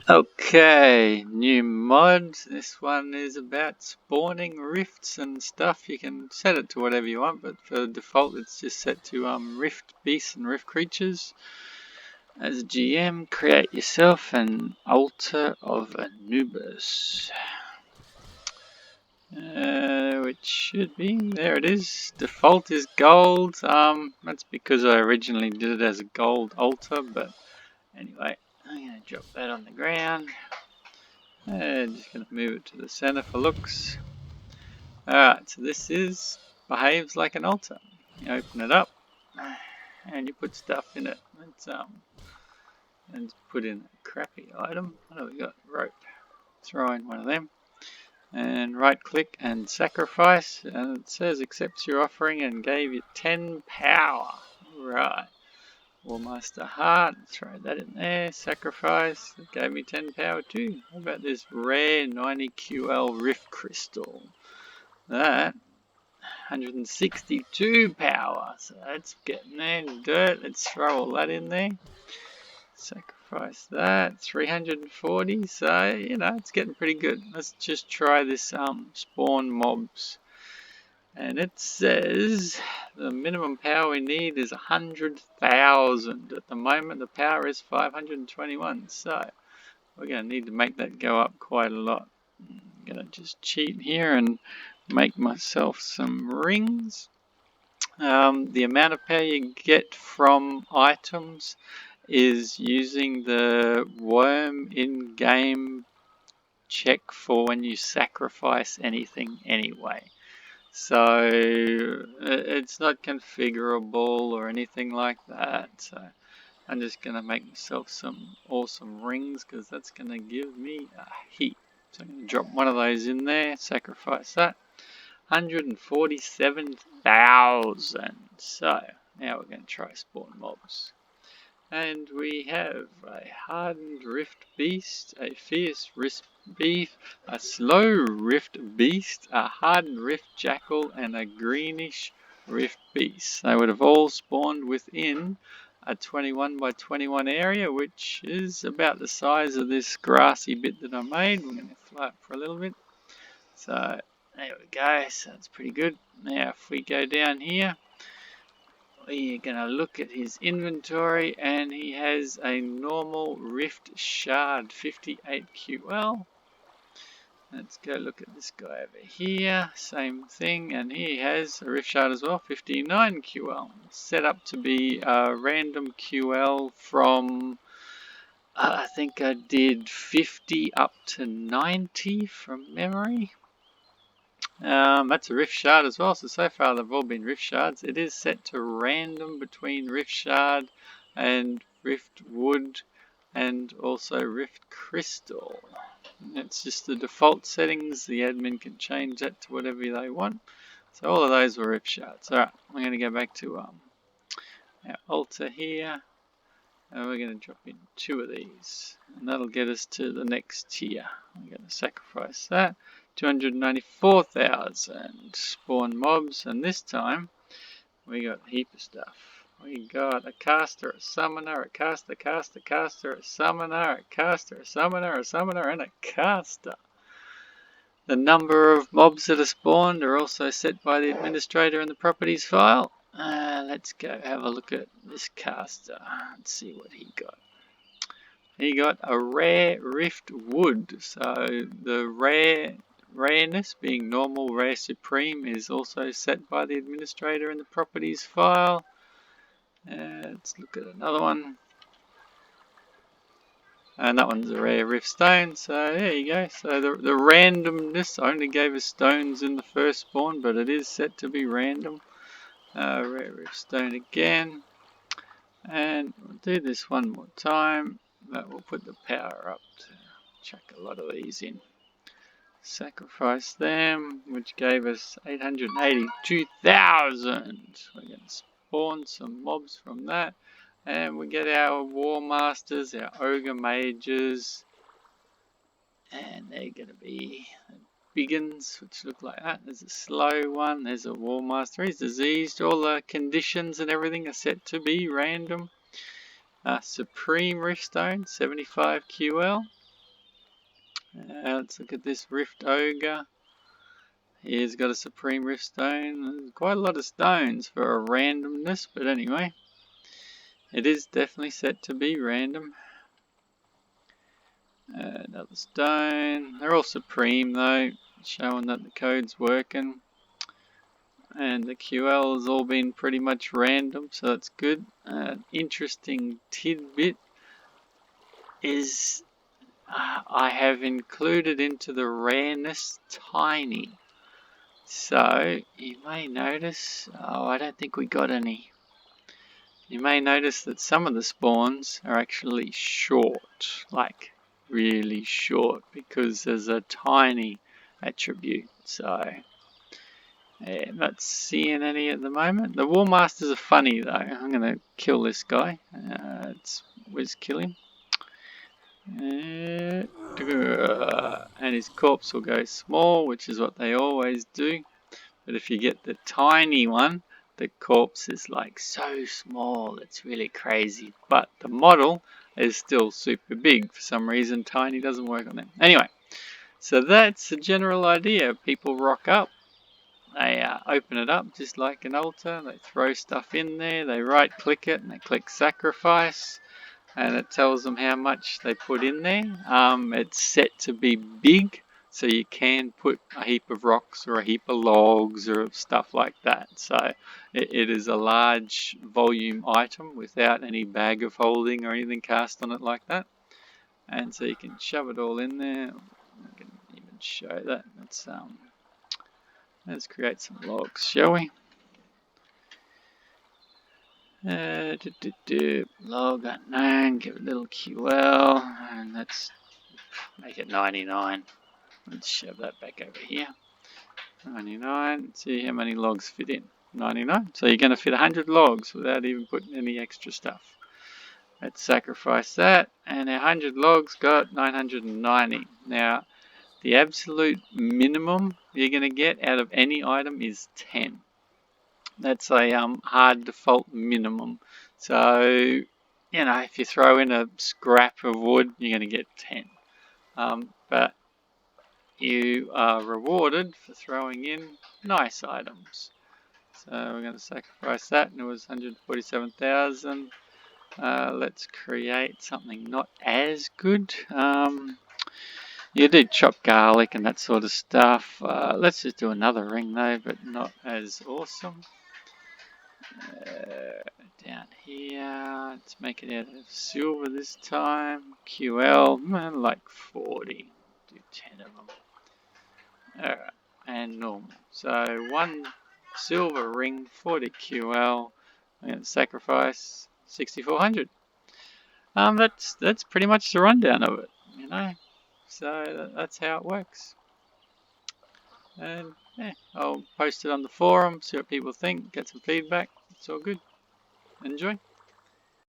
Okay, new mod. This one is about spawning rifts and stuff. You can set it to whatever you want, but for default it's just set to rift beasts and rift creatures. As a GM, create yourself an altar of Anubis. Which should be, there it is. Default is gold. That's because I originally did it as a gold altar, but anyway, I'm going to drop that on the ground. Just going to move it to the center for looks. Alright, so this behaves like an altar. You open it up and you put stuff in it. And put in a crappy item. What have we got? Rope. Throw in one of them. And right click and sacrifice. And it says accepts your offering and gave you 10 power. Right. Warmaster Heart, throw that in there, sacrifice, it gave me 10 power too. How about this rare 90 QL Rift Crystal? That, 162 power, so that's getting there, dirt, let's throw all that in there. Sacrifice that, 340, so, it's getting pretty good. Let's just try this spawn mobs. And it says the minimum power we need is 100,000. At the moment the power is 521, so we're going to need to make that go up quite a lot. I'm going to just cheat here and make myself some rings. The amount of power you get from items is using the worm in-game check for when you sacrifice anything anyway. So it's not configurable or anything like that. So I'm just going to make myself some awesome rings because that's going to give me a heap. So I'm going to drop one of those in there, sacrifice that. 147,000. So now we're going to try spawn mobs. And we have a hardened rift beast, a fierce rift beef, a slow rift beast, a hardened rift jackal, and a greenish rift beast. They would have all spawned within a 21 by 21 area, which is about the size of this grassy bit that I made. I'm going to fly up for a little bit. So there we go, so that's pretty good. Now if we go down here, we're going to look at his inventory, and he has a normal rift shard 58 QL. Let's go look at this guy over here, same thing, and he has a rift shard as well, 59 QL. It's set up to be a random QL from, I think I did 50 up to 90 from memory. That's a rift shard as well, so far they've all been rift shards. It is set to random between rift shard and rift wood and also rift crystal. That's just the default settings. The admin can change that to whatever they want. So all of those were rift shards. Alright, I'm going to go back to our altar here. And we're going to drop in 2 of these. And that'll get us to the next tier. I'm going to sacrifice that. 294,000 spawn mobs, and this time we got a heap of stuff. We got a caster, a summoner, a caster, a summoner, a caster, a summoner, and a caster. The number of mobs that are spawned are also set by the administrator in the properties file. Let's go have a look at this caster. Let's see what he got. He got a rare rift wood, so the rareness being normal, rare, supreme is also set by the administrator in the properties file. Let's look at another one. And that one's a rare rift stone, so there you go. So the randomness only gave us stones in the first spawn, but it is set to be random. Rare rift stone again. And we'll do this one more time, but we'll put the power up to chuck a lot of these in. Sacrifice them, which gave us 882,000. We're going to spawn some mobs from that, and we get our war masters, our ogre mages, and they're going to be big uns, which look like that. There's a slow one, there's a war master, he's diseased. All the conditions and everything are set to be random. Supreme Riftstone, 75 QL. Let's look at this Rift Ogre. He's got a Supreme Rift Stone. Quite a lot of stones for a randomness, but anyway. It is definitely set to be random. Another stone. They're all Supreme though, showing that the code's working. And the QL has all been pretty much random, so that's good. Interesting tidbit is I have included into the rareness tiny. So you may notice, I don't think we got any. You may notice that some of the spawns are actually short, like really short, because there's a tiny attribute. So yeah, not seeing any at the moment. The War Masters are funny though. I'm gonna kill this guy. Let's kill him. And his corpse will go small, which is what they always do. But if you get the tiny one, the corpse is like so small, it's really crazy. But the model is still super big. For some reason, tiny doesn't work on them. Anyway, so that's the general idea. People rock up, they open it up just like an altar, they throw stuff in there, they right click it and they click sacrifice. And it tells them how much they put in there. It's set to be big, so you can put a heap of rocks or a heap of logs or stuff like that. So it is a large volume item without any bag of holding or anything cast on it like that. And so you can shove it all in there. I can even show that. Let's create some logs, shall we? Log unknown, give it a little QL, and let's make it 99. Let's shove that back over here. 99, see how many logs fit in. 99, so you're going to fit 100 logs without even putting any extra stuff. Let's sacrifice that, and our 100 logs got 990. Now, the absolute minimum you're going to get out of any item is 10. That's a hard default minimum. So, you know, if you throw in a scrap of wood, you're going to get 10. But you are rewarded for throwing in nice items. So we're going to sacrifice that, and it was 147,000. Let's create something not as good. You do chop garlic and that sort of stuff. Let's just do another ring though, but not as awesome. Down here, let's make it out of silver this time. QL, like 40. Do 10 of them. Alright, and normal. So 1 silver ring, 40 QL. I'm going to sacrifice 6,400. That's pretty much the rundown of it, you know. So that's how it works. And yeah, I'll post it on the forum, see what people think, get some feedback. It's all good. Enjoy.